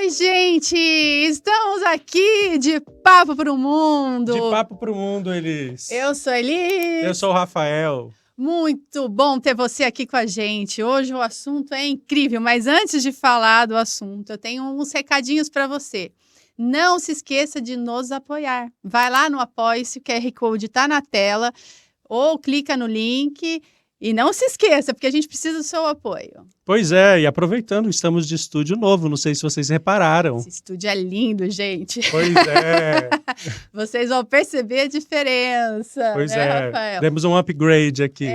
Oi, gente! Estamos aqui de Papo pro Mundo. De Papo pro Mundo, Elis. Eu sou a Elis. Eu sou o Rafael. Muito bom ter você aqui com a gente. Hoje o assunto é incrível, mas antes de falar do assunto, eu tenho uns recadinhos para você. Não se esqueça de nos apoiar. Vai lá no Apoie-se, o QR Code está na tela, ou clica no link. E não se esqueça, porque a gente precisa do seu apoio. Pois é, e aproveitando, estamos de estúdio novo, não sei se vocês repararam. Esse estúdio é lindo, gente. Pois é. Vocês vão perceber a diferença, Pois né, é, Rafael? demos um upgrade aqui.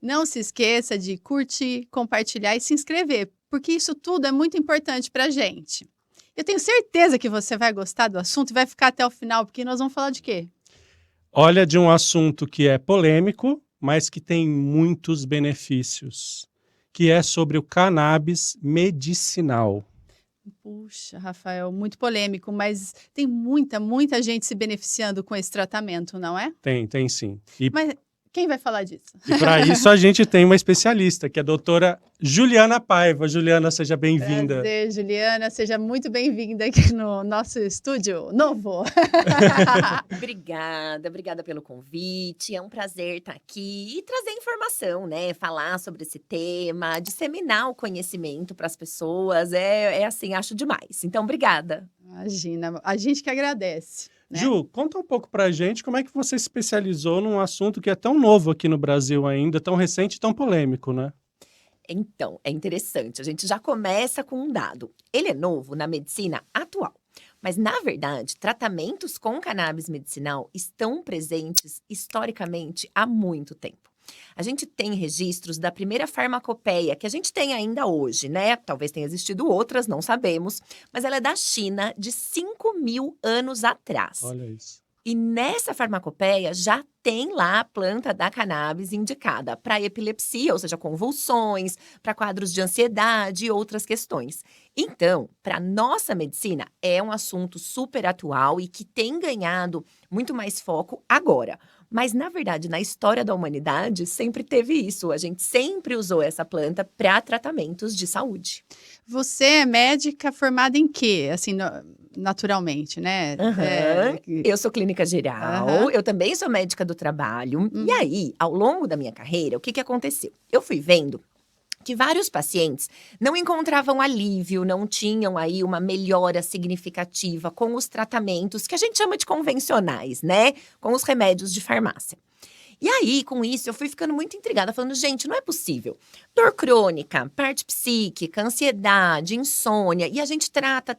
Não se esqueça de curtir, compartilhar e se inscrever, porque isso tudo é muito importante pra gente. Eu tenho certeza que você vai gostar do assunto e vai ficar até o final, porque nós vamos falar de quê? Olha, de um assunto que é polêmico, mas que tem muitos benefícios, que é sobre o cannabis medicinal. Puxa, Rafael, muito polêmico, mas tem muita gente se beneficiando com esse tratamento, não é? Tem sim. Mas quem vai falar disso? E para isso a gente tem uma especialista, que é a doutora Juliana Paiva. Juliana, seja bem-vinda. Prazer, Juliana, seja muito bem-vinda aqui no nosso estúdio novo. Obrigada pelo convite. É um prazer estar aqui e trazer informação, né? Falar sobre esse tema, disseminar o conhecimento para as pessoas. É assim, acho demais. Então, obrigada. Imagina, a gente que agradece. Né? Ju, conta um pouco pra gente como é que você se especializou num assunto que é tão novo aqui no Brasil ainda, tão recente e tão polêmico, né? Então, é interessante. A gente já começa com um dado. Ele é novo na medicina atual. Mas, na verdade, tratamentos com cannabis medicinal estão presentes historicamente há muito tempo. A gente tem registros da primeira farmacopeia, que a gente tem ainda hoje, né? Talvez tenha existido outras, não sabemos. Mas ela é da China, de 5.000 anos atrás. Olha isso. E nessa farmacopeia já tem lá a planta da cannabis indicada para epilepsia, ou seja, convulsões, para quadros de ansiedade e outras questões. Então, para nossa medicina, é um assunto super atual e que tem ganhado muito mais foco agora. Mas, na verdade, na história da humanidade, sempre teve isso. A gente sempre usou essa planta para tratamentos de saúde. Você é médica formada em quê? Assim, naturalmente, né? Eu sou clínica geral, eu também sou médica do trabalho. E aí, ao longo da minha carreira, o que aconteceu? Eu fui vendo que vários pacientes não encontravam alívio, não tinham aí uma melhora significativa com os tratamentos que a gente chama de convencionais, né? Com os remédios de farmácia. E aí, com isso, eu fui ficando muito intrigada, falando, gente, não é possível. Dor crônica, parte psíquica, ansiedade, insônia, e a gente trata,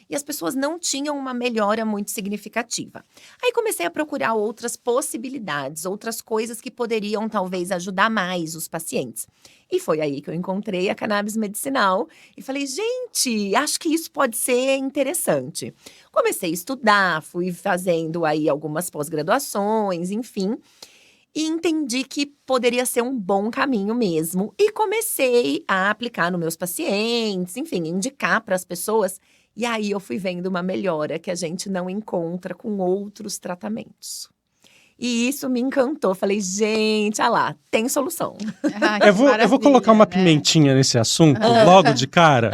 e as pessoas não tinham uma melhora muito significativa. Aí comecei a procurar outras possibilidades, outras coisas que poderiam talvez ajudar mais os pacientes. E foi aí que eu encontrei a cannabis medicinal e falei, gente, acho que isso pode ser interessante. Comecei a estudar, fui fazendo aí algumas pós-graduações, enfim. E entendi que poderia ser um bom caminho mesmo. E comecei a aplicar nos meus pacientes, enfim, indicar para as pessoas. E aí eu fui vendo uma melhora que a gente não encontra com outros tratamentos. E isso me encantou. Falei, gente, lá, tem solução. Eu vou colocar uma pimentinha nesse assunto, logo de cara.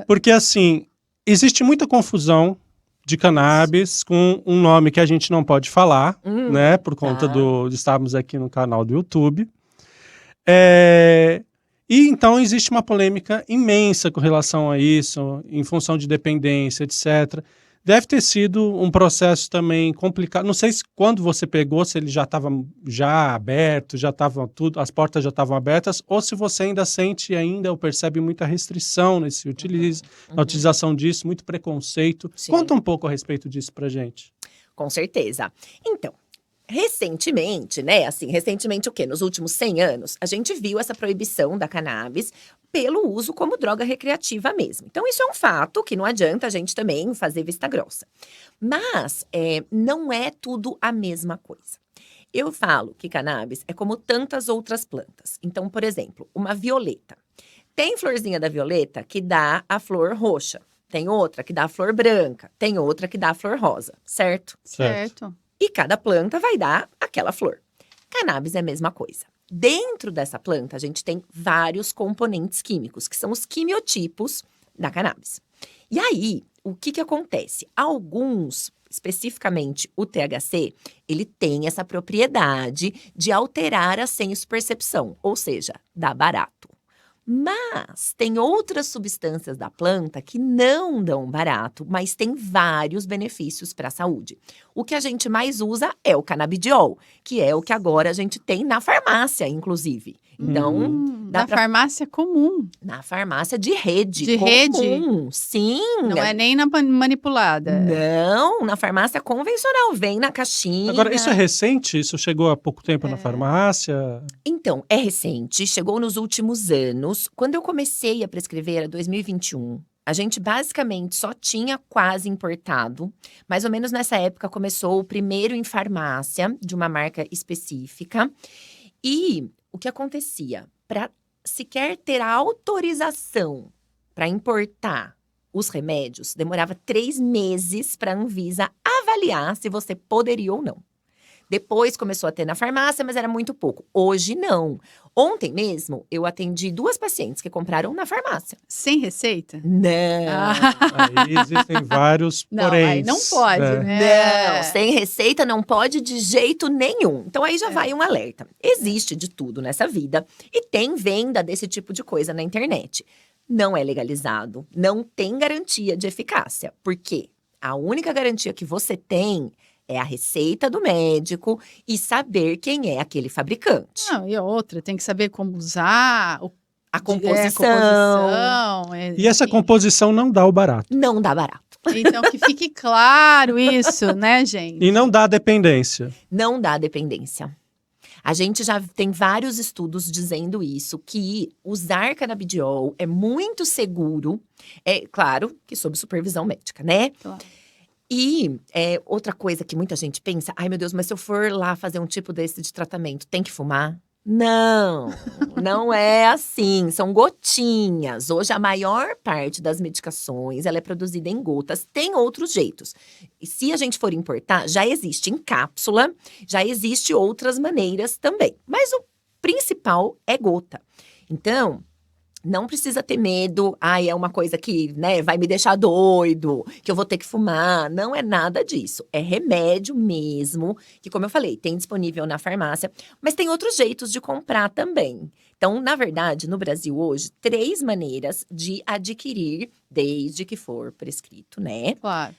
Porque, assim, existe muita confusão de cannabis com um nome que a gente não pode falar, né? Por conta de estarmos aqui no canal do YouTube. E então existe uma polêmica imensa com relação a isso, em função de dependência, etc. Deve ter sido um processo também complicado. Não sei se quando você pegou, se ele já estava aberto, já estava tudo, as portas já estavam abertas, ou se você ainda sente ou percebe muita restrição na utilização disso, muito preconceito. Sim. Conta um pouco a respeito disso pra gente. Com certeza. Então, recentemente, né? Assim, recentemente o quê? Nos últimos 100 anos, a gente viu essa proibição da cannabis pelo uso como droga recreativa mesmo. Então, isso é um fato que não adianta a gente também fazer vista grossa. Mas não é tudo a mesma coisa. Eu falo que cannabis é como tantas outras plantas. Então, por exemplo, uma violeta. Tem florzinha da violeta que dá a flor roxa. Tem outra que dá a flor branca. Tem outra que dá a flor rosa, certo? Certo. E cada planta vai dar aquela flor. Cannabis é a mesma coisa. Dentro dessa planta, a gente tem vários componentes químicos, que são os quimiotipos da cannabis. E aí, o que acontece? Alguns, especificamente o THC, ele tem essa propriedade de alterar a senso-percepção, ou seja, dá barato. Mas tem outras substâncias da planta que não dão barato, mas tem vários benefícios para a saúde. O que a gente mais usa é o canabidiol, que é o que agora a gente tem na farmácia, inclusive. Então, na farmácia comum. Na farmácia de rede. De comum, rede? Sim. Não é nem na manipulada. Não, na farmácia convencional, vem na caixinha. Agora, isso é recente? Isso chegou há pouco tempo na farmácia? Então, é recente, chegou nos últimos anos. Quando eu comecei a prescrever, era 2021. A gente basicamente só tinha quase importado. Mais ou menos nessa época começou o primeiro em farmácia, de uma marca específica. E o que acontecia? Para sequer ter a autorização para importar os remédios, demorava 3 meses para a Anvisa avaliar se você poderia ou não. Depois começou a ter na farmácia, mas era muito pouco. Hoje, não. Ontem mesmo, eu atendi 2 pacientes que compraram na farmácia. Sem receita? Não. Aí existem vários Não, poréns. aí não pode, né? né? Não, sem receita não pode de jeito nenhum. Então aí já vai um alerta. Existe de tudo nessa vida e tem venda desse tipo de coisa na internet. Não é legalizado, não tem garantia de eficácia. Por quê? A única garantia que você tem é a receita do médico e saber quem é aquele fabricante. Não, e outra, tem que saber como usar, A composição. E essa composição não dá o barato. Não dá barato. Então, que fique claro isso, né, gente? E não dá dependência. Não dá dependência. A gente já tem vários estudos dizendo isso, que usar canabidiol é muito seguro. É claro que sob supervisão médica, né? Claro. E outra coisa que muita gente pensa, ai meu Deus, mas se eu for lá fazer um tipo desse de tratamento, tem que fumar? Não, não é assim, são gotinhas. Hoje a maior parte das medicações, ela é produzida em gotas, tem outros jeitos. E se a gente for importar, já existe em cápsula, já existe outras maneiras também. Mas o principal é gota. Então, não precisa ter medo, é uma coisa que, né, vai me deixar doido, que eu vou ter que fumar. Não é nada disso. É remédio mesmo, que como eu falei, tem disponível na farmácia, mas tem outros jeitos de comprar também. Então, na verdade, no Brasil hoje, 3 maneiras de adquirir, desde que for prescrito, né? Claro.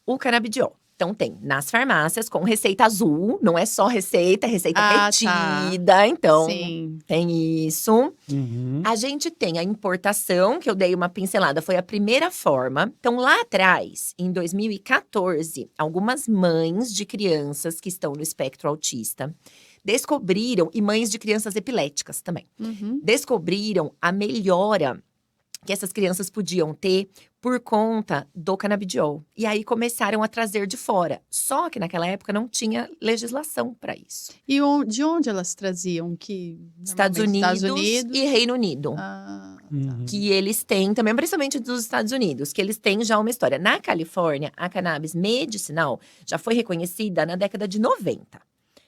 O canabidiol. Então, tem nas farmácias com receita azul, não é só receita, é receita retida. Tá. Então, sim, tem isso. Uhum. A gente tem a importação, que eu dei uma pincelada, foi a primeira forma. Então, lá atrás, em 2014, algumas mães de crianças que estão no espectro autista descobriram, e mães de crianças epiléticas também, descobriram a melhora que essas crianças podiam ter por conta do canabidiol. E aí começaram a trazer de fora. Só que naquela época não tinha legislação para isso. E de onde elas traziam? Estados Unidos e Reino Unido. Que eles têm também, principalmente dos Estados Unidos, que eles têm já uma história. Na Califórnia, a cannabis medicinal já foi reconhecida na década de 90.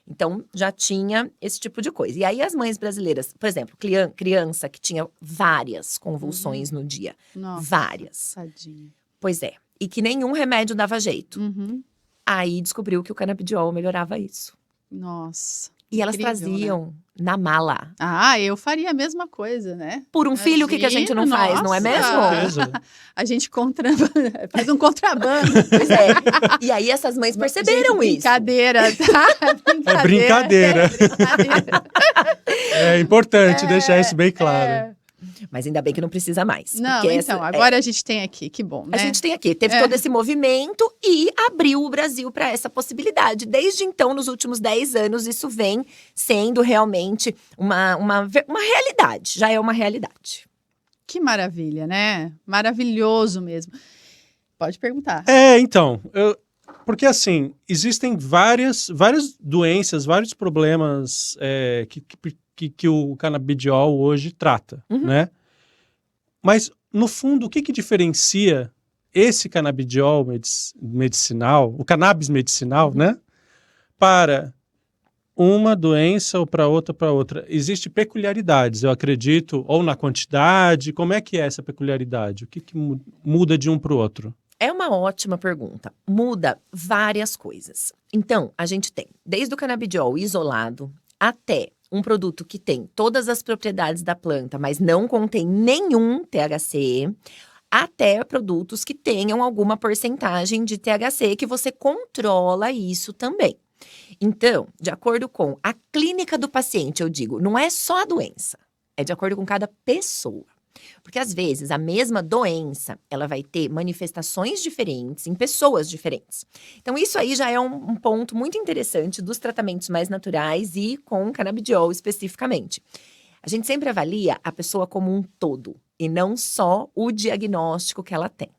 Então, já tinha esse tipo de coisa. E aí, as mães brasileiras, por exemplo, criança que tinha várias convulsões no dia. Nossa, várias. Tadinha. Pois é. E que nenhum remédio dava jeito. Aí, descobriu que o canabidiol melhorava isso. Nossa. E elas incrível, traziam, né? Na mala. Eu faria a mesma coisa, né? Por um filho, o que a gente não faz, não é mesmo? A gente faz um contrabando. Pois é. E aí, essas mães perceberam isso. Brincadeira, tá? É brincadeira. É importante deixar isso bem claro. Mas ainda bem que não precisa mais. Não, então, agora a gente tem aqui, que bom, né? A gente tem aqui, teve todo esse movimento e abriu o Brasil para essa possibilidade. Desde então, nos últimos 10 anos, isso vem sendo realmente uma realidade, já é uma realidade. Que maravilha, né? Maravilhoso mesmo. Pode perguntar. Então, porque assim, existem várias doenças, vários problemas que o canabidiol hoje trata, né? Mas, no fundo, o que diferencia esse canabidiol medicinal, o cannabis medicinal, né? Para uma doença ou para outra. Existem peculiaridades, eu acredito, ou na quantidade. Como é que é essa peculiaridade? O que muda de um para o outro? É uma ótima pergunta. Muda várias coisas. Então, a gente tem desde o canabidiol isolado até um produto que tem todas as propriedades da planta, mas não contém nenhum THC, até produtos que tenham alguma porcentagem de THC, que você controla isso também. Então, de acordo com a clínica do paciente, eu digo, não é só a doença, é de acordo com cada pessoa. Porque, às vezes, a mesma doença, ela vai ter manifestações diferentes em pessoas diferentes. Então, isso aí já é um ponto muito interessante dos tratamentos mais naturais e com canabidiol especificamente. A gente sempre avalia a pessoa como um todo e não só o diagnóstico que ela tem.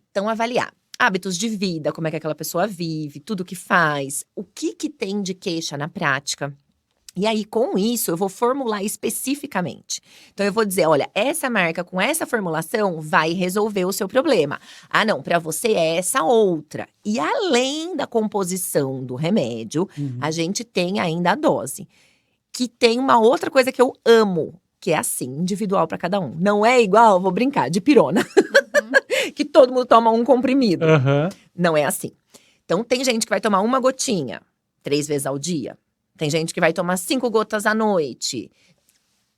Então, avaliar hábitos de vida, como é que aquela pessoa vive, tudo que faz, o que tem de queixa na prática. E aí, com isso, eu vou formular especificamente. Então, eu vou dizer, olha, essa marca com essa formulação vai resolver o seu problema. Ah, não, para você é essa outra. E além da composição do remédio, a gente tem ainda a dose. Que tem uma outra coisa que eu amo, que é assim, individual para cada um. Não é igual, vou brincar, de pirona. Que todo mundo toma um comprimido. Não é assim. Então, tem gente que vai tomar uma gotinha 3 vezes ao dia. Tem gente que vai tomar 5 gotas à noite.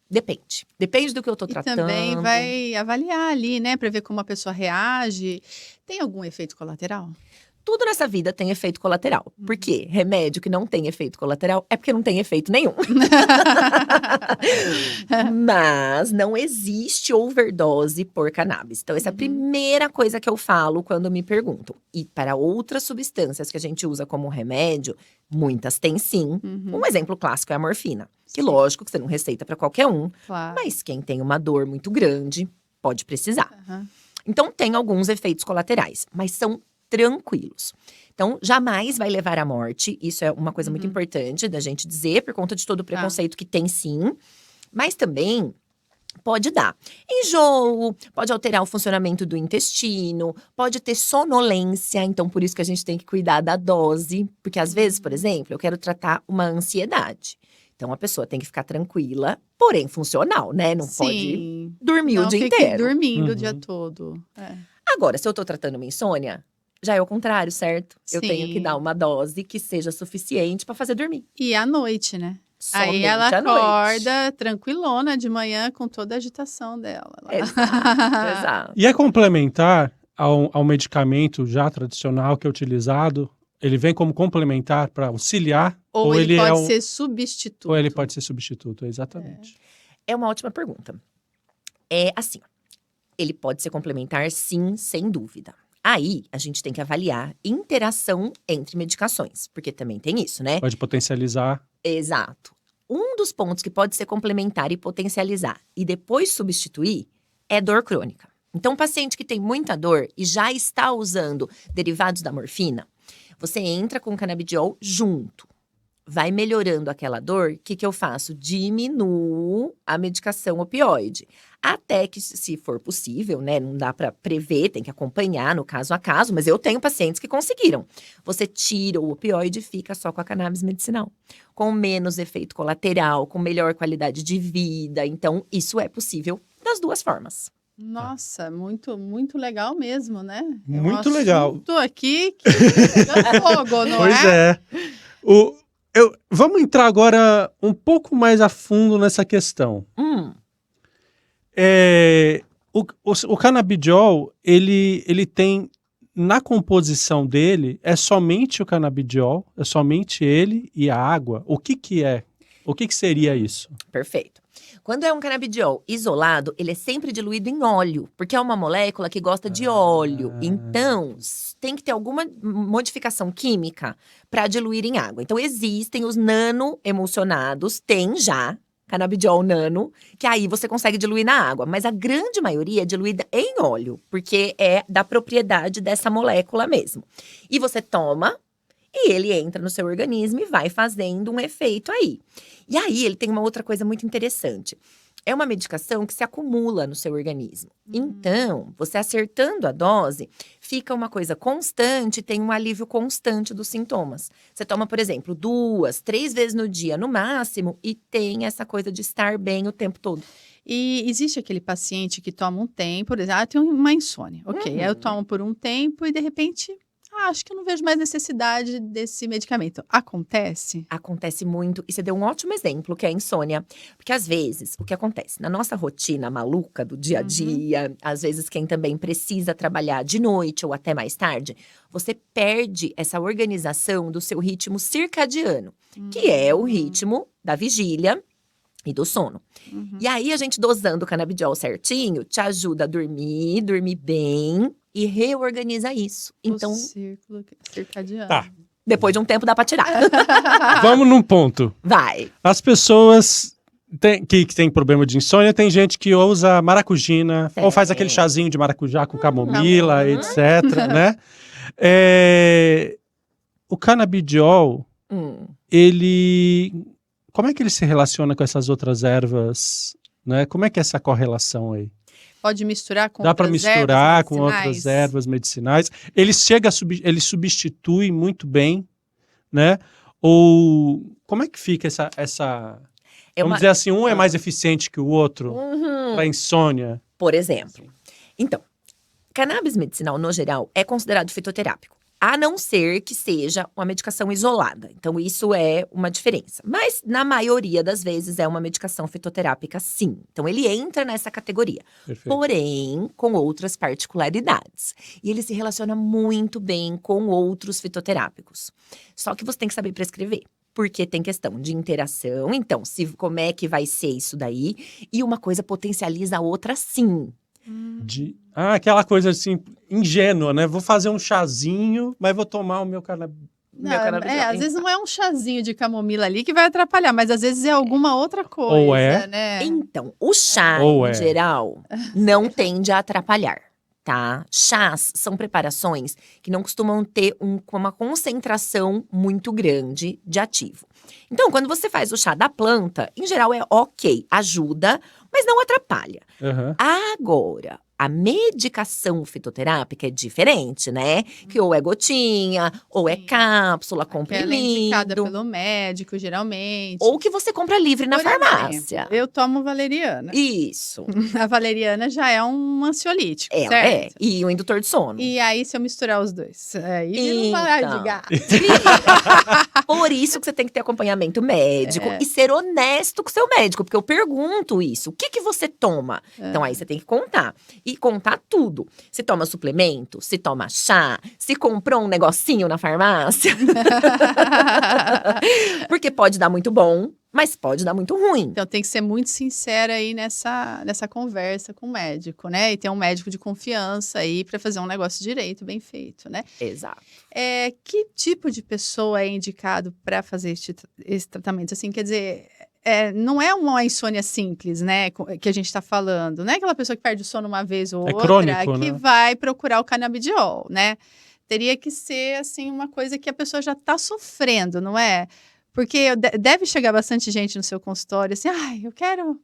Depende. Depende do que eu tô tratando. E também vai avaliar ali, né? Pra ver como a pessoa reage. Tem algum efeito colateral? Tudo nessa vida tem efeito colateral. Por quê? Remédio que não tem efeito colateral é porque não tem efeito nenhum. Mas não existe overdose por cannabis. Então, essa é a primeira coisa que eu falo quando me perguntam. E para outras substâncias que a gente usa como remédio, muitas têm sim. Um exemplo clássico é a morfina. Que lógico que você não receita para qualquer um. Claro. Mas quem tem uma dor muito grande pode precisar. Então, tem alguns efeitos colaterais. Mas são tranquilos. Então, jamais vai levar à morte. Isso é uma coisa muito importante da gente dizer, por conta de todo o preconceito que tem, sim. Mas também pode dar enjoo, pode alterar o funcionamento do intestino, pode ter sonolência. Então, por isso que a gente tem que cuidar da dose. Porque, às vezes, por exemplo, eu quero tratar uma ansiedade. Então, a pessoa tem que ficar tranquila, porém funcional, né? Não pode dormir o dia inteiro. Dormindo o dia todo. Agora, se eu tô tratando uma insônia, já é o contrário, certo? Eu tenho que dar uma dose que seja suficiente para fazer dormir. E à noite, né? Somente aí ela à noite. acorda tranquilona de manhã com toda a agitação dela. Exato. E é complementar ao medicamento já tradicional que é utilizado? Ele vem como complementar para auxiliar? Ou ele pode ser substituto? Ou ele pode ser substituto, exatamente. É uma ótima pergunta. É assim, ele pode ser complementar sim, sem dúvida. Aí, a gente tem que avaliar interação entre medicações, porque também tem isso, né? Pode potencializar. Exato. Um dos pontos que pode ser complementar e potencializar e depois substituir é dor crônica. Então, um paciente que tem muita dor e já está usando derivados da morfina, você entra com o canabidiol junto. Vai melhorando aquela dor, o que eu faço? Diminuo a medicação opioide. Até que, se for possível, né? Não dá para prever, tem que acompanhar no caso a caso. Mas eu tenho pacientes que conseguiram. Você tira o opioide e fica só com a cannabis medicinal. Com menos efeito colateral, com melhor qualidade de vida. Então, isso é possível das duas formas. Nossa, muito, muito legal mesmo, né? Muito legal. Tô aqui que pega fogo, não pois é. Vamos entrar agora um pouco mais a fundo nessa questão. O canabidiol, ele tem, na composição dele, é somente o canabidiol, é somente ele e a água. O que é? O que seria isso? Perfeito. Quando é um canabidiol isolado, ele é sempre diluído em óleo, porque é uma molécula que gosta de óleo. Então, tem que ter alguma modificação química para diluir em água. Então, existem os nano-emulsionados, tem já canabidiol nano, que aí você consegue diluir na água. Mas a grande maioria é diluída em óleo, porque é da propriedade dessa molécula mesmo. E você toma, e ele entra no seu organismo e vai fazendo um efeito aí. E aí, ele tem uma outra coisa muito interessante. é uma medicação que se acumula no seu organismo. Então, você acertando a dose, fica uma coisa constante, tem um alívio constante dos sintomas. Você toma, por exemplo, 2, 3 vezes no dia no máximo e tem essa coisa de estar bem o tempo todo. E existe aquele paciente que toma um tempo, por exemplo, tem uma insônia. Ok, aí eu tomo por um tempo e de repente, acho que eu não vejo mais necessidade desse medicamento. Acontece? Acontece muito, e você deu um ótimo exemplo, que é a insônia. Porque às vezes, o que acontece? Na nossa rotina maluca do dia a dia, às vezes quem também precisa trabalhar de noite ou até mais tarde, você perde essa organização do seu ritmo circadiano, que é o ritmo da vigília e do sono. E aí, a gente dosando o canabidiol certinho, te ajuda a dormir bem e reorganiza isso. Então, o círculo circadiano. Tá. depois de um tempo dá pra tirar. Vamos num ponto. Vai. As pessoas que têm problema de insônia, tem gente que usa maracujina, ou faz aquele chazinho de maracujá com camomila, etc, né? O canabidiol, ele... Como é que ele se relaciona com essas outras ervas, né? Como é que é essa correlação aí? Pode misturar com Dá para outras misturar ervas com medicinais? outras ervas medicinais. Ele ele substitui muito bem, né? Ou como é que fica essa... Vamos dizer assim, um é mais eficiente que o outro para insônia? Por exemplo. Então, cannabis medicinal, no geral, é considerado fitoterápico. A não ser que seja uma medicação isolada. Então, isso é uma diferença. Mas, na maioria das vezes, é uma medicação fitoterápica, sim. Então, ele entra nessa categoria. Perfeito. Porém, com outras particularidades. E ele se relaciona muito bem com outros fitoterápicos. Só que você tem que saber prescrever. Porque tem questão de interação. Então, como é que vai ser isso daí? E uma coisa potencializa a outra, sim. Aquela coisa assim, ingênua, né? Vou fazer um chazinho, mas vou tomar o meu canabidiol. Às vezes não é um chazinho de camomila ali que vai atrapalhar, mas às vezes é alguma outra coisa, né? Então, o chá, em geral, não tende a atrapalhar, tá? Chás são preparações que não costumam ter uma concentração muito grande de ativo. Então, quando você faz o chá da planta, em geral é ok, ajuda, mas não atrapalha. Agora, a medicação fitoterápica é diferente, né? Que ou é gotinha, ou é cápsula, comprimido. Ela é indicada pelo médico, geralmente. Ou que você compra livre na farmácia. Exemplo, eu tomo valeriana. Isso. A valeriana já é um ansiolítico, certo? E um indutor de sono. E aí, se eu misturar os dois? Aí não vai de gato. Por isso que você tem que ter acompanhamento médico e ser honesto com o seu médico. Porque eu pergunto isso. O que você toma? Então, aí você tem que contar. E contar tudo. Se toma suplemento, se toma chá, se comprou um negocinho na farmácia. Porque pode dar muito bom, mas pode dar muito ruim. Então tem que ser muito sincera aí nessa conversa com o médico, né? E ter um médico de confiança aí para fazer um negócio direito, bem feito, né? Exato. Que tipo de pessoa é indicado para fazer esse tratamento? Assim, quer dizer... não é uma insônia simples, né, que a gente está falando. Não é aquela pessoa que perde o sono uma vez ou outra crônico, que vai procurar o canabidiol, né? Teria que ser, assim, uma coisa que a pessoa já está sofrendo, não é? Porque deve chegar bastante gente no seu consultório assim, eu quero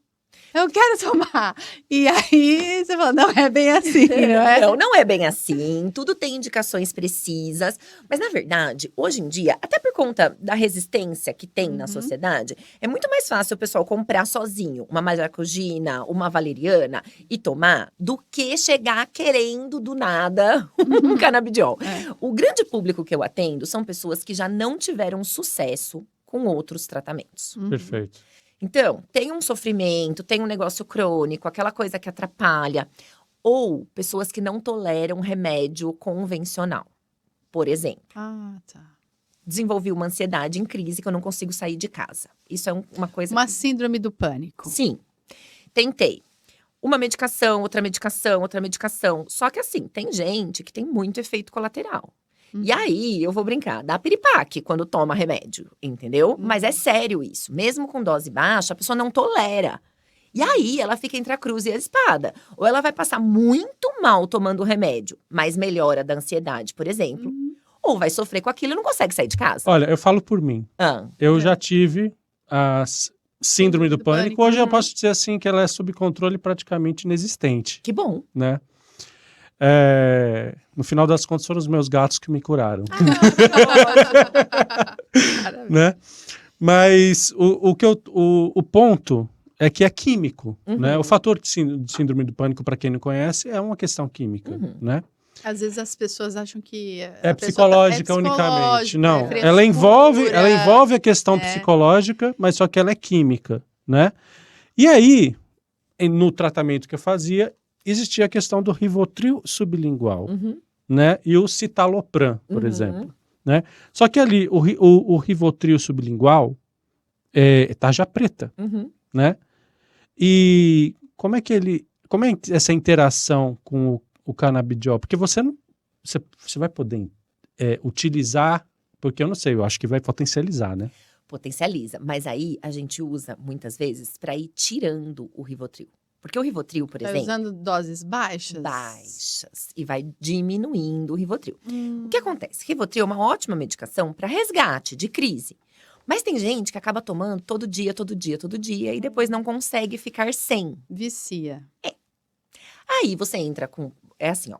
tomar. E aí você fala, não é bem assim, não é? Não é bem assim. Tudo tem indicações precisas. Mas, na verdade, hoje em dia, até por conta da resistência que tem na sociedade, é muito mais fácil o pessoal comprar sozinho uma maracujina, uma valeriana e tomar, do que chegar querendo do nada um canabidiol. O grande público que eu atendo são pessoas que já não tiveram sucesso com outros tratamentos. Perfeito. Então, tem um sofrimento, tem um negócio crônico, aquela coisa que atrapalha. Ou pessoas que não toleram remédio convencional. Por exemplo, desenvolvi uma ansiedade em crise que eu não consigo sair de casa. Isso é uma coisa... Uma síndrome do pânico. Sim. Tentei. Uma medicação, outra medicação, outra medicação. Só que assim, tem gente que tem muito efeito colateral. E aí, eu vou brincar, dá piripaque quando toma remédio, entendeu? Mas é sério isso. Mesmo com dose baixa, a pessoa não tolera. E aí, ela fica entre a cruz e a espada. Ou ela vai passar muito mal tomando o remédio, mas melhora da ansiedade, por exemplo. Ou vai sofrer com aquilo e não consegue sair de casa. Olha, eu falo por mim. Eu já tive síndrome do pânico. Hoje eu posso dizer assim que ela é sob controle praticamente inexistente. Que bom. Né? No final das contas, foram os meus gatos que me curaram. Né? Mas o ponto é que é químico. Né? O fator de síndrome do pânico, para quem não conhece, é uma questão química. Né? Às vezes as pessoas acham que é psicológica unicamente. Não, ela envolve a questão psicológica, mas só que ela é química, né? E aí, no tratamento que eu fazia, existia a questão do Rivotril sublingual, né? E o citalopram, por exemplo, né? Só que ali, o Rivotril sublingual é tarja preta, né? E como é essa interação com o canabidiol? Porque você vai poder utilizar, porque eu não sei, eu acho que vai potencializar, né? Potencializa, mas aí a gente usa muitas vezes para ir tirando o Rivotril. Porque o Rivotril, por exemplo… usando doses baixas? Baixas. E vai diminuindo o Rivotril. O que acontece? Rivotril é uma ótima medicação para resgate de crise. Mas tem gente que acaba tomando todo dia, e depois não consegue ficar sem. Vicia. Aí você entra com… É assim, ó.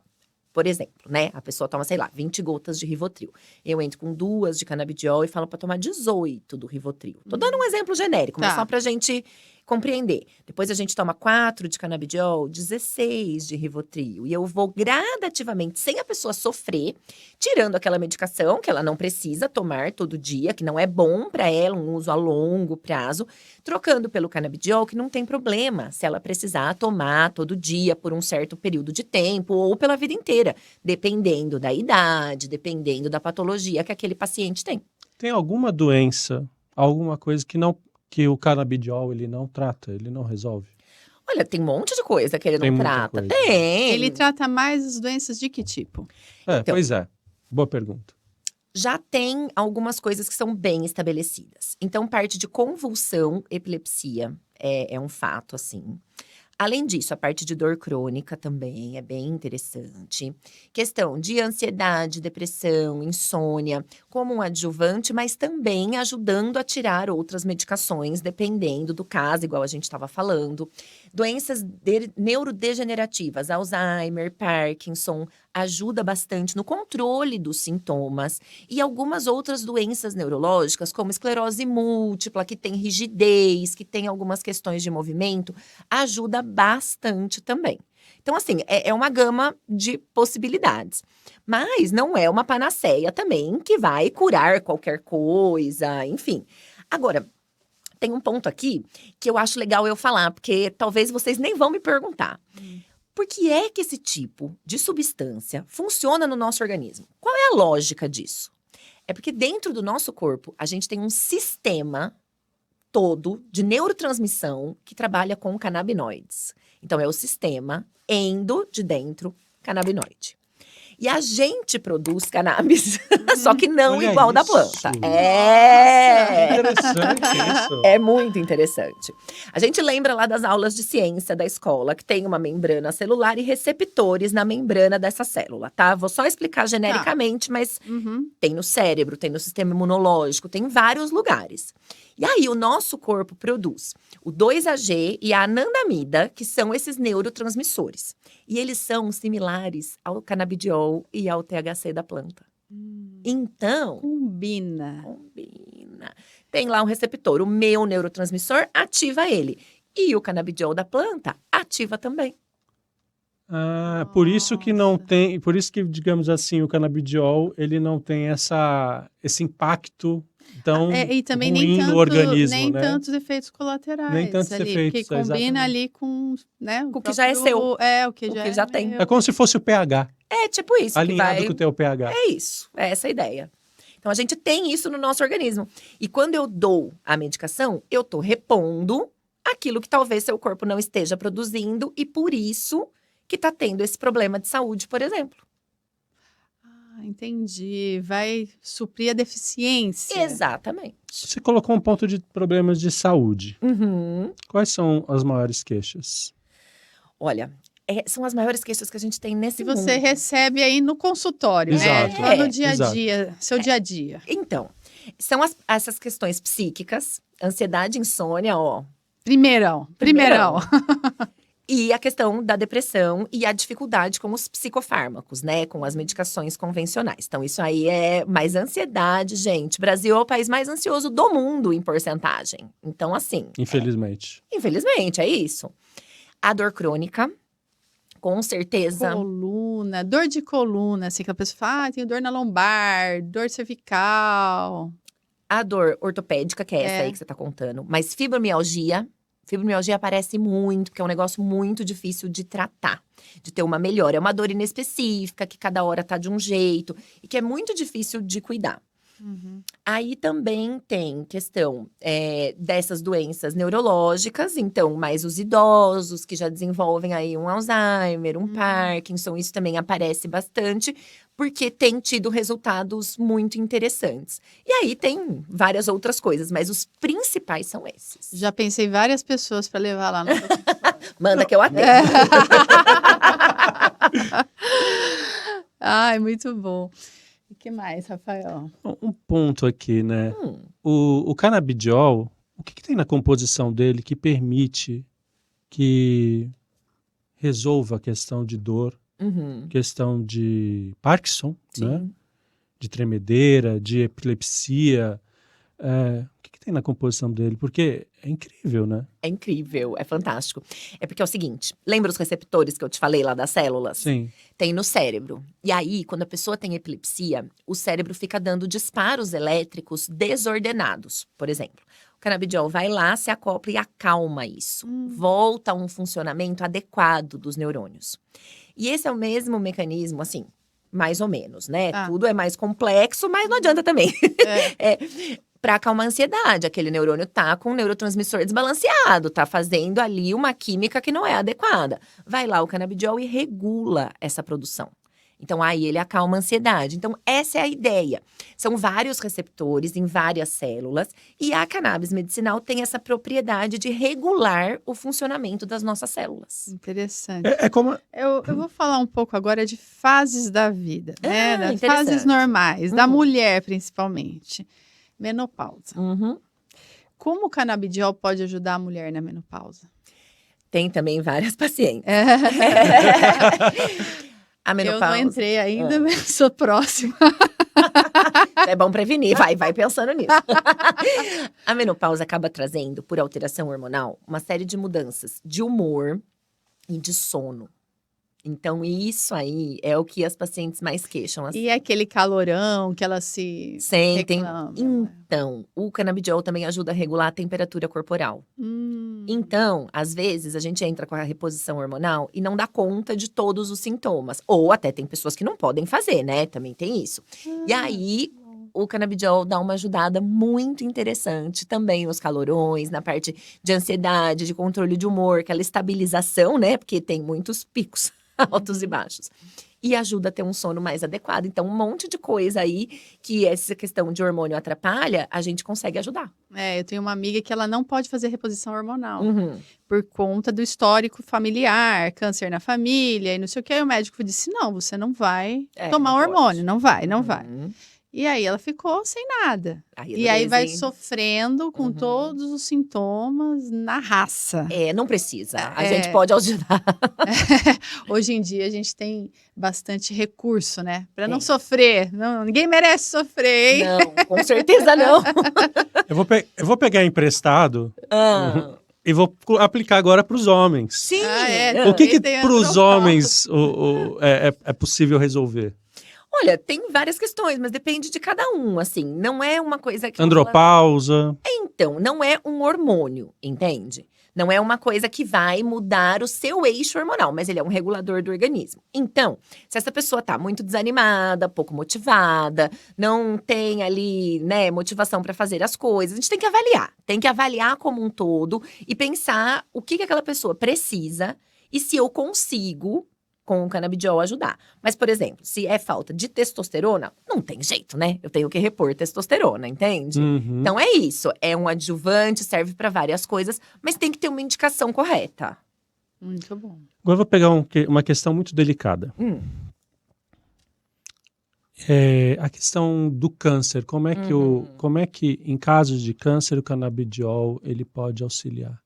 Por exemplo, né? A pessoa toma, sei lá, 20 gotas de Rivotril. Eu entro com 2 de canabidiol e falo para tomar 18 do Rivotril. Tô dando um exemplo genérico, mas só pra gente compreender. Depois a gente toma 4 de canabidiol, 16 de Rivotril. E eu vou gradativamente, sem a pessoa sofrer, tirando aquela medicação que ela não precisa tomar todo dia, que não é bom para ela, um uso a longo prazo, trocando pelo canabidiol, que não tem problema se ela precisar tomar todo dia por um certo período de tempo ou pela vida inteira, dependendo da idade, dependendo da patologia que aquele paciente tem. Tem alguma doença, alguma coisa que o canabidiol ele não trata, ele não resolve? Olha, tem um monte de coisa que ele não trata. Tem. Ele trata mais as doenças de que tipo? Então, pois é. Boa pergunta. Já tem algumas coisas que são bem estabelecidas. Então, parte de convulsão, epilepsia, é um fato, assim. Além disso, a parte de dor crônica também é bem interessante. Questão de ansiedade, depressão, insônia, como um adjuvante, mas também ajudando a tirar outras medicações, dependendo do caso, igual a gente estava falando. Doenças neurodegenerativas, Alzheimer, Parkinson, ajuda bastante no controle dos sintomas. E algumas outras doenças neurológicas, como esclerose múltipla, que tem rigidez, que tem algumas questões de movimento, ajuda bastante também. Então, assim, é uma gama de possibilidades. Mas não é uma panaceia também que vai curar qualquer coisa, enfim. Agora, tem um ponto aqui que eu acho legal eu falar, porque talvez vocês nem vão me perguntar. Por que é que esse tipo de substância funciona no nosso organismo? Qual é a lógica disso? É porque dentro do nosso corpo, a gente tem um sistema todo de neurotransmissão que trabalha com canabinoides. Então, é o sistema endo de dentro canabinoide. E a gente produz cannabis, só que não igual da planta. Interessante isso. É muito interessante. A gente lembra lá das aulas de ciência da escola, que tem uma membrana celular e receptores na membrana dessa célula, tá? Vou só explicar genericamente, mas tem no cérebro, tem no sistema imunológico, tem em vários lugares. E aí, o nosso corpo produz o 2-AG e a anandamida, que são esses neurotransmissores. E eles são similares ao canabidiol e ao THC da planta. Então… Combina. Tem lá um receptor. O meu neurotransmissor ativa ele. E o canabidiol da planta ativa também. Por isso que não tem… Por isso que, digamos assim, o canabidiol, ele não tem esse impacto… Então, e também ruim no organismo, nem né? tantos efeitos colaterais. Nem tantos efeitos, porque combina ali com, né, o que já é seu. O que já tem. meu. É como se fosse o pH. É tipo isso. Alinhado com o teu pH. É isso. É essa a ideia. Então, a gente tem isso no nosso organismo. E quando eu dou a medicação, eu tô repondo aquilo que talvez seu corpo não esteja produzindo e por isso que tá tendo esse problema de saúde, por exemplo. Entendi. Vai suprir a deficiência. Exatamente. Você colocou um ponto de problemas de saúde. Quais são as maiores queixas? Olha, são as maiores queixas que a gente tem nesse mundo. E você recebe aí no consultório, Exato. né? Lá no dia a dia, seu dia a dia. Então, São essas questões psíquicas, ansiedade, insônia, ó. Primeirão. E a questão da depressão e a dificuldade com os psicofármacos, né? Com as medicações convencionais. Então, isso aí é mais ansiedade, gente. O Brasil é o país mais ansioso do mundo em porcentagem. Então, assim… Infelizmente. Infelizmente, é isso. A dor crônica, com certeza… Coluna, dor de coluna, assim, que a pessoa fala, tenho dor na lombar, dor cervical. A dor ortopédica, que é essa aí que você tá contando. Mas fibromialgia… Fibromialgia aparece muito, porque é um negócio muito difícil de tratar, de ter uma melhora. É uma dor inespecífica, que cada hora tá de um jeito, e que é muito difícil de cuidar. Aí também tem questão dessas doenças neurológicas, então, mais os idosos que já desenvolvem aí um Alzheimer, um Parkinson, isso também aparece bastante, porque tem tido resultados muito interessantes. E aí tem várias outras coisas, mas os principais são esses. Já pensei várias pessoas para levar lá no Manda que eu atendo. Ai, muito bom. O que mais, Rafael? Um ponto aqui, né? O canabidiol, o que tem na composição dele que permite que resolva a questão de dor, questão de Parkinson, né? De tremedeira, de epilepsia. O que tem na composição dele? Porque é incrível, né? É incrível, é fantástico. É porque é o seguinte, lembra os receptores que eu te falei lá das células? Sim. Tem no cérebro. E aí, quando a pessoa tem epilepsia, o cérebro fica dando disparos elétricos desordenados. Por exemplo, o canabidiol vai lá, se acopla e acalma isso. Volta a um funcionamento adequado dos neurônios. E esse é o mesmo mecanismo, assim, mais ou menos, né? Tudo é mais complexo, mas não adianta também. Para acalmar a ansiedade. Aquele neurônio tá com um neurotransmissor desbalanceado, tá fazendo ali uma química que não é adequada. Vai lá o canabidiol e regula essa produção. Então, aí ele acalma a ansiedade. Então, essa é a ideia. São vários receptores em várias células e a cannabis medicinal tem essa propriedade de regular o funcionamento das nossas células. Interessante. Como… Eu vou falar um pouco agora de fases da vida, né? Das interessante. fases normais, da mulher principalmente. Menopausa. Como o canabidiol pode ajudar a mulher na menopausa? Tem também várias pacientes. A menopausa… Eu não entrei ainda, mas sou próxima. É bom prevenir, vai pensando nisso. A menopausa acaba trazendo, por alteração hormonal, uma série de mudanças de humor e de sono. Então, isso aí é o que as pacientes mais queixam. E aquele calorão que elas se reclamam. Então, o canabidiol também ajuda a regular a temperatura corporal. Então, às vezes, a gente entra com a reposição hormonal e não dá conta de todos os sintomas. Ou até tem pessoas que não podem fazer, né? Também tem isso. E aí… o canabidiol dá uma ajudada muito interessante também nos calorões, na parte de ansiedade, de controle de humor, aquela estabilização, né? Porque tem muitos picos altos e baixos. E ajuda a ter um sono mais adequado. Então, um monte de coisa aí que essa questão de hormônio atrapalha, a gente consegue ajudar. Eu tenho uma amiga que ela não pode fazer reposição hormonal. Por conta do histórico familiar, câncer na família e não sei o que. Aí o médico disse, não, você não vai tomar hormônio. Não vai. E aí ela ficou sem nada. Aí vai sofrendo com todos os sintomas na raça. Não precisa. A gente pode ajudar. Hoje em dia a gente tem bastante recurso, né? Para não sofrer. Não, ninguém merece sofrer, hein? Não, com certeza não. Eu vou pegar emprestado e vou aplicar agora para os homens. Sim. O que para os homens é possível resolver? Olha, tem várias questões, mas depende de cada um, assim. Não é uma coisa que… Andropausa. Então, não é um hormônio, entende? Não é uma coisa que vai mudar o seu eixo hormonal, mas ele é um regulador do organismo. Então, se essa pessoa tá muito desanimada, pouco motivada, não tem ali, né, motivação para fazer as coisas, a gente tem que avaliar. Tem que avaliar como um todo e pensar o que aquela pessoa precisa e se eu consigo… com o canabidiol ajudar. Mas, por exemplo, se é falta de testosterona, não tem jeito, né? Eu tenho que repor testosterona, entende? Então é isso, é um adjuvante, serve para várias coisas, mas tem que ter uma indicação correta. Muito bom. Agora eu vou pegar uma questão muito delicada. A questão do câncer, como é que em casos de câncer o canabidiol ele pode auxiliar?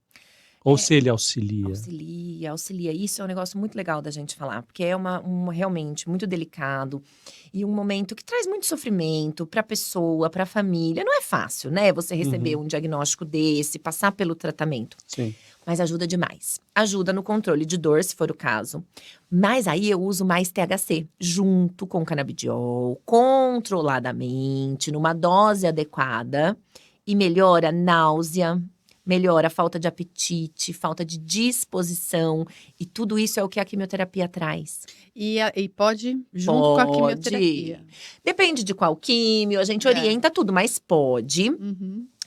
Ou se ele auxilia? Auxilia. Isso é um negócio muito legal da gente falar, porque é realmente muito delicado e um momento que traz muito sofrimento para a pessoa, para a família. Não é fácil, né? Você receber um diagnóstico desse, passar pelo tratamento. Sim. Mas ajuda demais. Ajuda no controle de dor, se for o caso. Mas aí eu uso mais THC, junto com canabidiol, controladamente, numa dose adequada. E melhora a náusea, melhora a falta de apetite, falta de disposição. E tudo isso é o que a quimioterapia traz. E pode junto com a quimioterapia? Depende de qual químio, a gente orienta tudo, mas pode.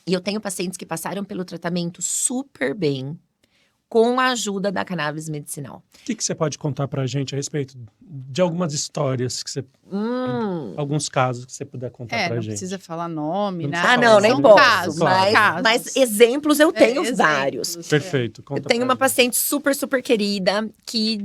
E eu tenho pacientes que passaram pelo tratamento super bem, com a ajuda da cannabis medicinal. O que você pode contar pra gente a respeito de algumas histórias que você… alguns casos que você puder contar pra não gente? precisa falar nome, né? Nem São posso. Casos, mas exemplos eu tenho vários. Perfeito. Eu tenho uma paciente super, super querida que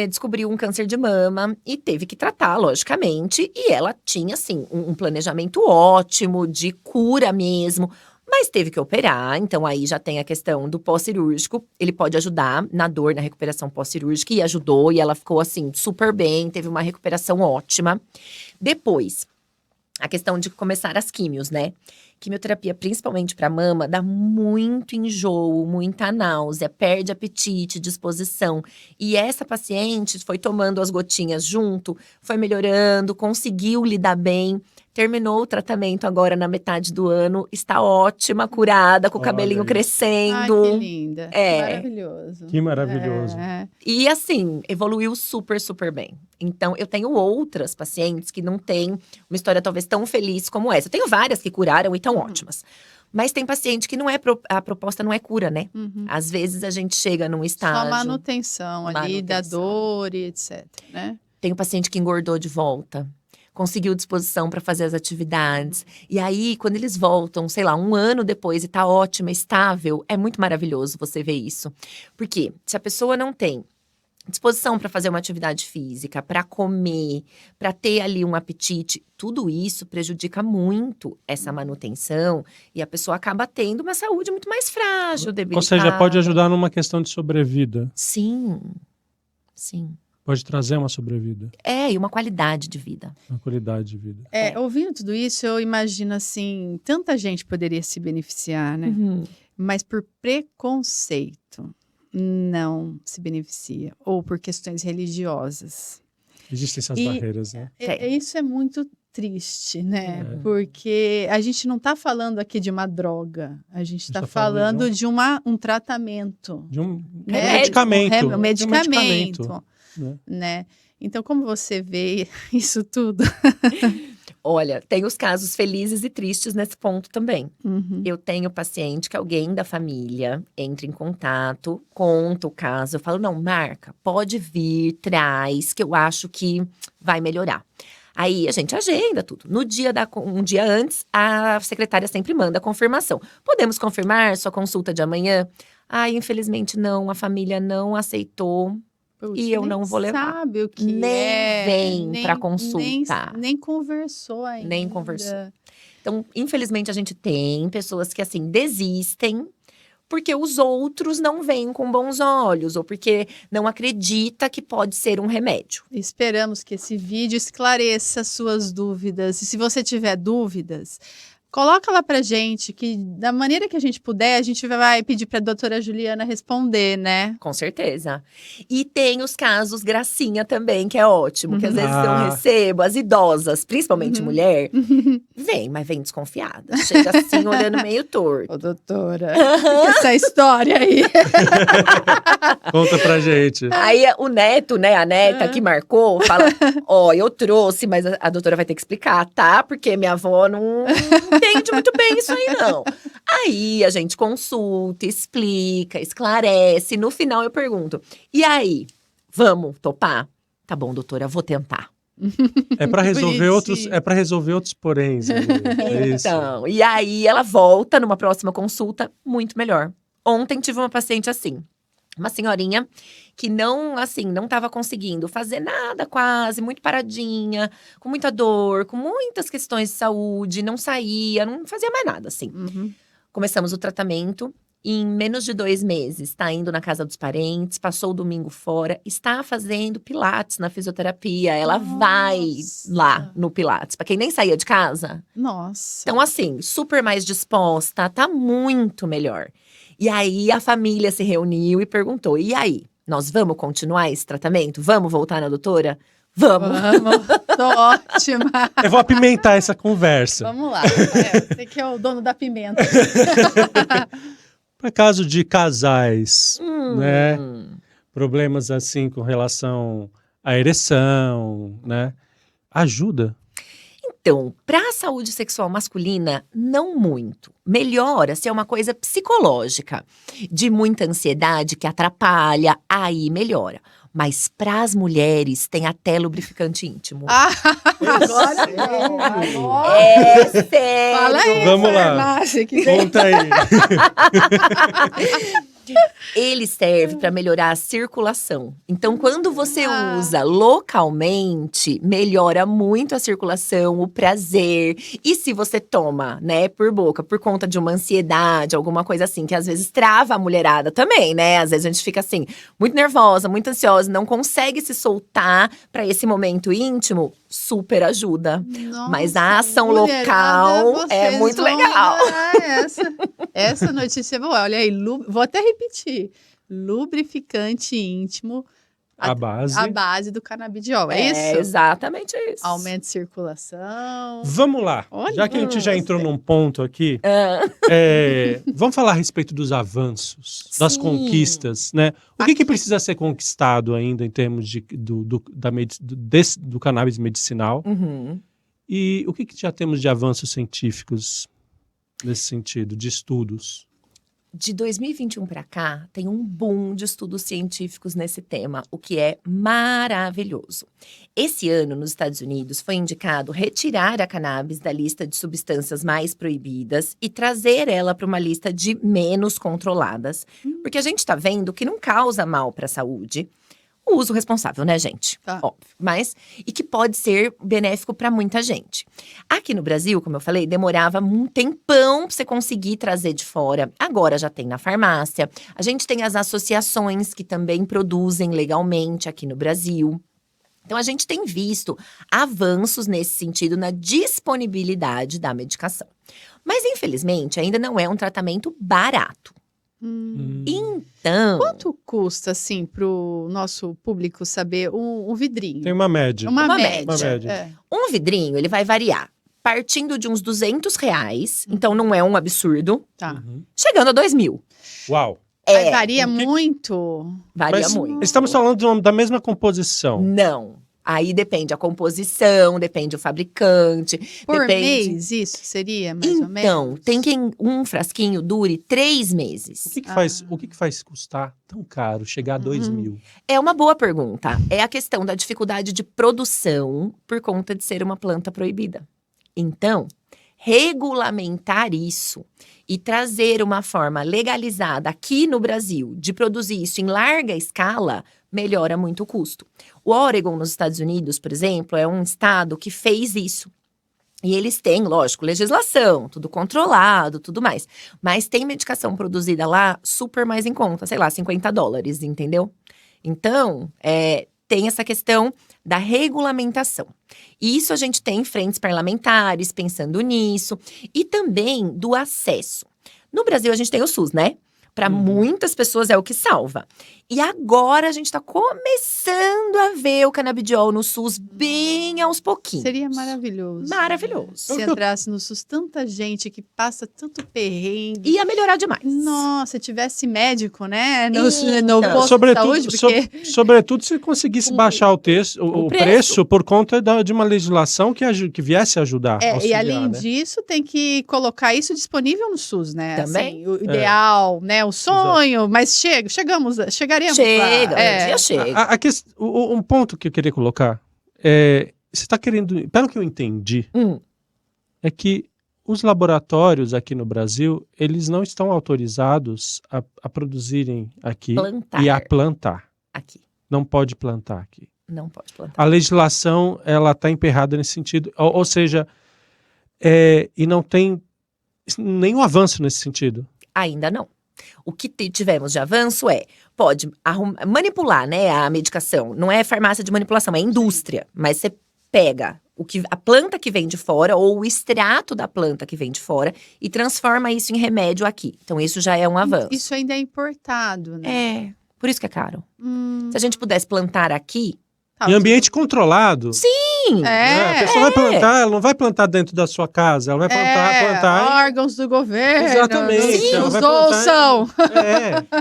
descobriu um câncer de mama e teve que tratar, logicamente. E ela tinha, assim, um planejamento ótimo de cura mesmo. Mas teve que operar, então aí já tem a questão do pós-cirúrgico. Ele pode ajudar na dor, na recuperação pós-cirúrgica. E ajudou, e ela ficou assim, super bem. Teve uma recuperação ótima. Depois, a questão de começar as químios, né? Quimioterapia, principalmente para mama, dá muito enjoo, muita náusea, perde apetite, disposição. E essa paciente foi tomando as gotinhas junto, foi melhorando, conseguiu lidar bem. Terminou o tratamento agora na metade do ano, está ótima, curada, com o cabelinho crescendo. Ai, que linda. Maravilhoso. Que maravilhoso. E assim, evoluiu super, super bem. Então, eu tenho outras pacientes que não têm uma história talvez tão feliz como essa. Eu tenho várias que curaram e estão ótimas. Mas tem paciente que não é a proposta não é cura, né? Às vezes a gente chega num estágio… Só manutenção ali da dor e etc, né? Tem um paciente que engordou de volta. Conseguiu disposição para fazer as atividades. E aí, quando eles voltam, sei lá, 1 ano depois e tá ótima, estável, é muito maravilhoso você ver isso. Porque se a pessoa não tem disposição para fazer uma atividade física, para comer, para ter ali um apetite, tudo isso prejudica muito essa manutenção e a pessoa acaba tendo uma saúde muito mais frágil, debilitada. Ou seja, pode ajudar numa questão de sobrevida. Sim. Pode trazer uma sobrevida. E uma qualidade de vida. Uma qualidade de vida. Ouvindo tudo isso, eu imagino assim, tanta gente poderia se beneficiar, né? Mas por preconceito não se beneficia. Ou por questões religiosas. Existem essas barreiras, né? Isso é muito triste, né? Porque a gente não está falando aqui de uma droga. A gente está falando de um tratamento. De um medicamento. Um medicamento. Né? Então, como você vê isso tudo? Olha, tem os casos felizes e tristes nesse ponto também. Eu tenho paciente que alguém da família entra em contato, conta o caso. Eu falo, não, marca, pode vir, traz, que eu acho que vai melhorar. Aí a gente agenda tudo. Um dia antes, a secretária sempre manda a confirmação. Podemos confirmar sua consulta de amanhã? Infelizmente não, a família não aceitou. E eu não vou levar. Sabe o que nem vem para consulta. Nem conversou ainda. Nem conversou. Então, infelizmente, a gente tem pessoas que, assim, desistem porque os outros não veem com bons olhos ou porque não acredita que pode ser um remédio. Esperamos que esse vídeo esclareça suas dúvidas. E se você tiver dúvidas… Coloca lá pra gente, que da maneira que a gente puder, a gente vai pedir pra doutora Juliana responder, né? Com certeza. E tem os casos gracinha também, que é ótimo. Que às vezes eu recebo, as idosas, principalmente mulher, mas vem desconfiada. Chega assim, olhando meio torto. Ô, doutora, essa história aí. Conta pra gente. Aí o neto, né, a neta que marcou, fala, eu trouxe, mas a doutora vai ter que explicar, tá? Porque minha avó não entende muito bem isso aí, não. Aí a gente consulta, explica, esclarece. No final eu pergunto, e aí, vamos topar? Tá bom, doutora, eu vou tentar. É para resolver outros poréns. Então, e aí ela volta numa próxima consulta muito melhor. Ontem tive uma paciente assim. Uma senhorinha que não estava conseguindo fazer nada quase, muito paradinha, com muita dor, com muitas questões de saúde, não saía, não fazia mais nada, assim. Começamos o tratamento. Em menos de 2 meses, está indo na casa dos parentes, passou o domingo fora, está fazendo pilates na fisioterapia. Ela vai lá no pilates, para quem nem saía de casa. Nossa. Então, assim, super mais disposta, tá muito melhor. E aí, a família se reuniu e perguntou, e aí, nós vamos continuar esse tratamento? Vamos voltar na doutora? Vamos! Tô ótima! Eu vou apimentar essa conversa. Vamos lá, você que é o dono da pimenta. Para caso de casais, né? Problemas assim com relação à ereção, né? Ajuda. Então, para a saúde sexual masculina, não muito. Melhora se é uma coisa psicológica, de muita ansiedade que atrapalha, aí melhora. Mas para as mulheres, tem até lubrificante íntimo. Agora É sério! Fala aí, Vamos lá. farmácia, que tem. Conta aí. Ele serve para melhorar a circulação. Então, quando você usa localmente, melhora muito a circulação, o prazer. E se você toma, né, por boca, por conta de uma ansiedade, alguma coisa assim, que às vezes trava a mulherada também, né? Às vezes a gente fica assim, muito nervosa, muito ansiosa, não consegue se soltar para esse momento íntimo, super ajuda. Nossa, mas a ação mulherada, local é vocês muito vão legal. adorar essa notícia é boa. Olha aí, vou até repetir. Lubrificante íntimo. A base. A base do canabidiol, é isso? É exatamente isso. Aumenta a circulação. Vamos lá. Olha, já que a gente já entrou num ponto aqui, vamos falar a respeito dos avanços, das Sim. conquistas, né? O que precisa ser conquistado ainda em termos do cannabis medicinal? E o que já temos de avanços científicos nesse sentido, de estudos? De 2021 para cá, tem um boom de estudos científicos nesse tema, o que é maravilhoso. Esse ano, nos Estados Unidos, foi indicado retirar a cannabis da lista de substâncias mais proibidas e trazer ela para uma lista de menos controladas. Porque a gente está vendo que não causa mal para a saúde. O uso responsável, né, gente? Tá. Óbvio. Mas, e que pode ser benéfico para muita gente. Aqui no Brasil, como eu falei, demorava um tempão para você conseguir trazer de fora. Agora já tem na farmácia. A gente tem as associações que também produzem legalmente aqui no Brasil. Então, a gente tem visto avanços nesse sentido na disponibilidade da medicação. Mas, infelizmente, ainda não é um tratamento barato. Então… Quanto custa, assim, pro nosso público saber um vidrinho? Tem uma média. Uma média. média. É. Um vidrinho, ele vai variar. Partindo de uns R$200, então não é um absurdo, Tá. chegando a 2.000. Uau. Mas varia muito. Varia Mas muito. estamos falando da mesma composição. Não. Aí depende a composição, depende o fabricante. Por depende… mês, isso seria mais ou menos? Então, tem quem um frasquinho dure 3 meses. O que faz custar tão caro, chegar a 2.000? É uma boa pergunta. É a questão da dificuldade de produção por conta de ser uma planta proibida. Então, regulamentar isso e trazer uma forma legalizada aqui no Brasil de produzir isso em larga escala melhora muito o custo. O Oregon, nos Estados Unidos, por exemplo, é um estado que fez isso. E eles têm, lógico, legislação, tudo controlado, tudo mais. Mas tem medicação produzida lá super mais em conta, sei lá, $50, entendeu? Então, tem essa questão da regulamentação. E isso a gente tem frentes parlamentares pensando nisso. E também do acesso. No Brasil, a gente tem o SUS, né? Para muitas pessoas é o que salva. E agora a gente está começando a ver o canabidiol no SUS bem aos pouquinhos. Seria maravilhoso. Maravilhoso. Se entrasse no SUS tanta gente que passa tanto perrengue. Ia melhorar demais. Nossa, tivesse médico, né? No Então, posto de saúde, porque… Sobretudo se conseguisse baixar o preço por conta de uma legislação que viesse ajudar. e auxiliar, além né? disso, tem que colocar isso disponível no SUS, né? Também. Assim, o ideal, né? O sonho, mas chegaremos lá. Chega, chega. Um ponto que eu queria colocar é, você está querendo, pelo que eu entendi, é que os laboratórios aqui no Brasil, eles não estão autorizados a produzirem aqui Plantar. e a plantar. Aqui. Não pode plantar aqui. Não pode plantar. A legislação, ela está emperrada nesse sentido. Ou seja, e não tem nenhum avanço nesse sentido. Ainda não. O que tivemos de avanço pode manipular, né, a medicação. Não é farmácia de manipulação, é indústria. Mas você pega a planta que vem de fora ou o extrato da planta que vem de fora e transforma isso em remédio aqui. Então, isso já é um avanço. Isso ainda é importado, né? Por isso que é caro. Se a gente pudesse plantar aqui… Em ambiente controlado. Sim! A pessoa vai plantar, ela não vai plantar dentro da sua casa, ela vai plantar órgãos do governo. Exatamente. Sim, ela os vai plantar ouçam.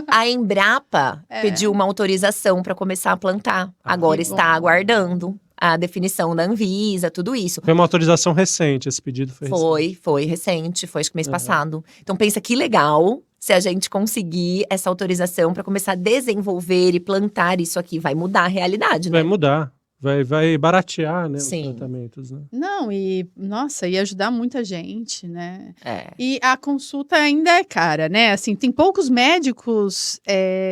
A Embrapa pediu uma autorização para começar a plantar. Agora está aguardando a definição da Anvisa, tudo isso. Foi uma autorização recente, esse pedido foi recente. Foi recente, foi acho que mês passado. Então pensa que legal se a gente conseguir essa autorização para começar a desenvolver e plantar isso aqui. Vai mudar a realidade, né? Vai mudar. Vai baratear, né, Sim. os tratamentos, né? Não, ia ajudar muita gente, né? É. E a consulta ainda é cara, né? Assim, tem poucos médicos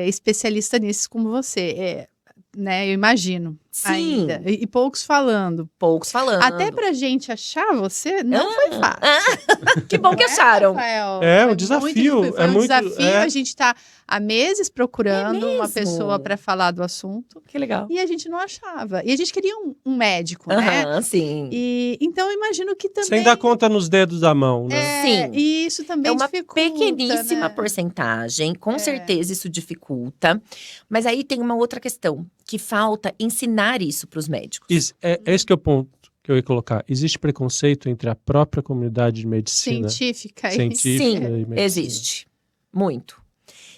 especialistas nisso como você, né? Eu imagino. Sim. Ainda. E poucos falando. Poucos falando. Até pra gente achar você, não foi fácil. Que bom que acharam. Rafael? Um Foi desafio. Foi um desafio. A gente tá há meses procurando uma mesmo? pessoa para falar do assunto. Que legal. E a gente não achava. E a gente queria um médico, né? Sim. E, então, eu imagino que também… Sem dar conta nos dedos da mão, né? Sim. E isso também É uma dificulta, pequeníssima né? porcentagem, com certeza isso dificulta. Mas aí tem uma outra questão, que falta ensinar isso para os médicos. Esse que é o ponto que eu ia colocar. Existe preconceito entre a própria comunidade de medicina? Científica. Sim, e medicina. existe. Muito.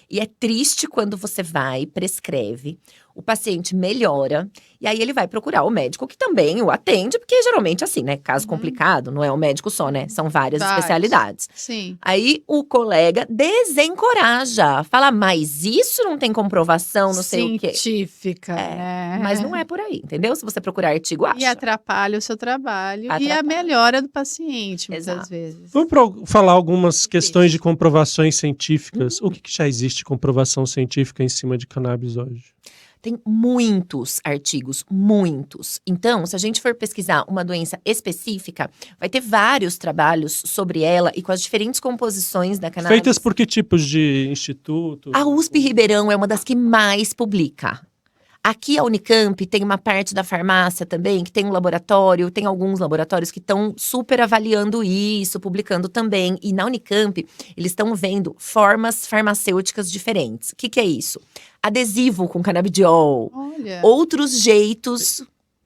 E é triste quando você vai, prescreve, o paciente melhora, e aí ele vai procurar o médico que também o atende, porque geralmente assim, né? Caso complicado, não é um médico só, né? São várias especialidades. Sim. Aí o colega desencoraja, fala, mas isso não tem comprovação, não sei o quê. Científica, né? Mas não é por aí, entendeu? Se você procurar artigo, acha. E atrapalha o seu trabalho e a Atrapalha. melhora do paciente, muitas Exato. vezes. Vamos falar algumas questões de comprovações científicas. O que já existe de comprovação científica em cima de cannabis hoje? Tem muitos artigos, muitos. Então, se a gente for pesquisar uma doença específica, vai ter vários trabalhos sobre ela e com as diferentes composições da cannabis. Feitas por que tipos de instituto? A USP Ribeirão é uma das que mais publica. Aqui a Unicamp tem uma parte da farmácia também, que tem um laboratório, tem alguns laboratórios que estão super avaliando isso, publicando também. E na Unicamp, eles estão vendo formas farmacêuticas diferentes. O que é isso? Adesivo com canabidiol, Olha. outros jeitos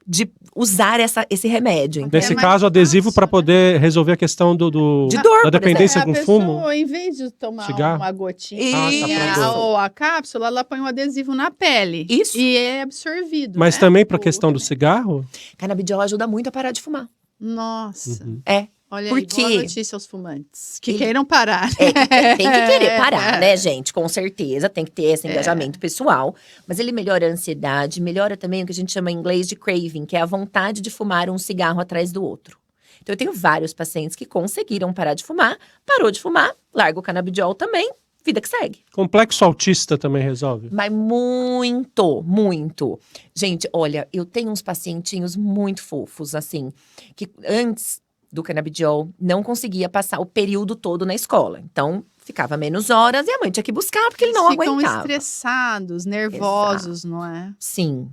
de usar esse remédio. Entendeu? Nesse mais caso, adesivo fácil, para né? poder resolver a questão De dor, da por dependência A com pessoa, fumo. em vez de tomar Cigarro? uma gotinha Isso. ou a cápsula, ela põe um adesivo na pele. Isso. E é absorvido. Mas né? também para a questão do cigarro? Canabidiol ajuda muito a parar de fumar. Nossa. É. Olha Por aí, quê? boa notícia aos fumantes. Que Ele- queiram parar. Tem que querer parar, né, gente? Com certeza, tem que ter esse engajamento pessoal. Mas ele melhora a ansiedade, melhora também o que a gente chama em inglês de craving, que é a vontade de fumar um cigarro atrás do outro. Então, eu tenho vários pacientes que conseguiram parar de fumar, parou de fumar, larga o canabidiol também, vida que segue. Complexo autista também resolve? Mas muito, muito. Gente, olha, eu tenho uns pacientinhos muito fofos, assim, que antes do canabidiol não conseguia passar o período todo na escola. Então, ficava menos horas e a mãe tinha que buscar, porque ele não Ficam aguentava. estressados, nervosos, não é? Sim.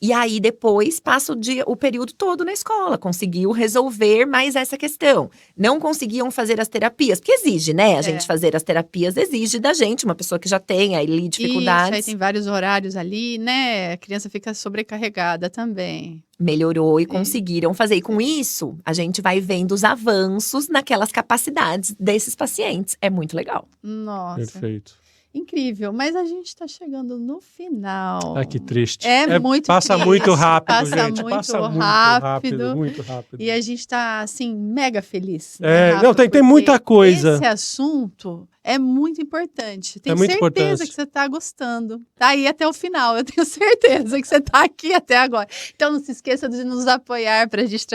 E aí, depois, passa o período todo na escola. Conseguiu resolver mais essa questão. Não conseguiam fazer as terapias. Porque exige, né? A gente fazer as terapias exige da gente. Uma pessoa que já tem ali dificuldades. Isso, aí tem vários horários ali, né? A criança fica sobrecarregada também. Melhorou e conseguiram fazer. E com isso, a gente vai vendo os avanços naquelas capacidades desses pacientes. É muito legal. Nossa, Perfeito. incrível. Mas a gente está chegando no final. Ah, que triste. Muito Passa triste. muito rápido, Passa gente. muito Passa muito rápido. rápido, muito rápido. E a gente está, assim, mega feliz. É, Rafa, não, tem porque muita coisa. Esse assunto É muito importante. Tenho muito certeza importante. que você está gostando. Tá aí até o final. Eu tenho certeza que você está aqui até agora. Então, não se esqueça de nos apoiar para a gente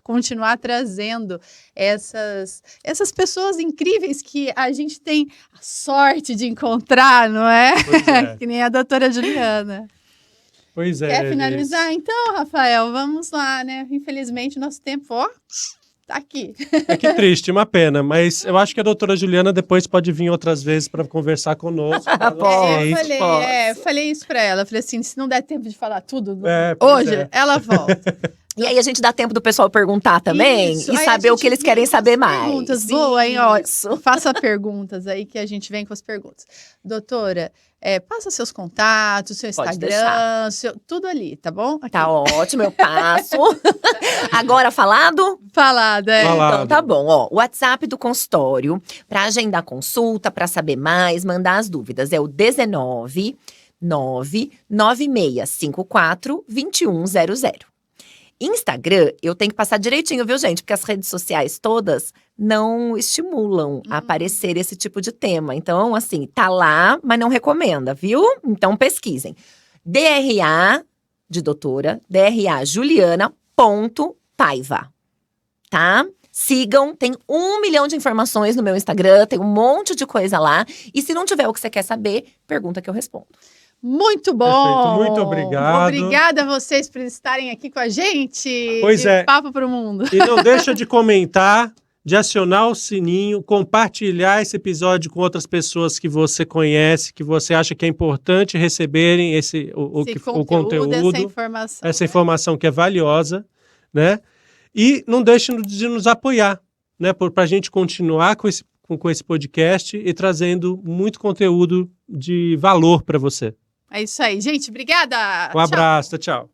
continuar trazendo essas pessoas incríveis que a gente tem a sorte de encontrar, não é? Pois é. Que nem a doutora Juliana. Pois é. Quer finalizar? Então, Rafael, vamos lá, né? Infelizmente, nosso tempo, ó, tá aqui. É que triste, uma pena, mas eu acho que a doutora Juliana depois pode vir outras vezes para conversar conosco. Eu falei isso para ela. Eu falei assim, se não der tempo de falar tudo pois hoje, ela volta. E aí a gente dá tempo do pessoal perguntar também Isso. e Aí saber o que eles querem saber mais. Perguntas boas, hein? Ó, Isso. faça perguntas aí que a gente vem com as perguntas. Doutora, passa seus contatos, seu Pode Instagram, tudo ali, tá bom? Aqui. Tá ótimo, eu passo. Agora falado? Falado, Falado. Então tá bom, ó. O WhatsApp do consultório para agendar consulta, para saber mais, mandar as dúvidas é o 19 99654 2100. Instagram, eu tenho que passar direitinho, viu, gente? Porque as redes sociais todas não estimulam a aparecer esse tipo de tema. Então, assim, tá lá, mas não recomenda, viu? Então, pesquisem. DRA de doutora, DRA Juliana.Paiva, tá? Sigam, tem 1 milhão de informações no meu Instagram, tem um monte de coisa lá. E se não tiver o que você quer saber, pergunta que eu respondo. Muito bom! Perfeito, muito obrigado. Obrigada a vocês por estarem aqui com a gente. Pois é. Papo pro Mundo. E não deixa de comentar, de acionar o sininho, compartilhar esse episódio com outras pessoas que você conhece, que você acha que é importante receberem o conteúdo, essa informação que é valiosa, né? E não deixe de nos apoiar, né? Para a gente continuar com esse podcast e trazendo muito conteúdo de valor para você. É isso aí, gente. Obrigada. Um abraço, tchau.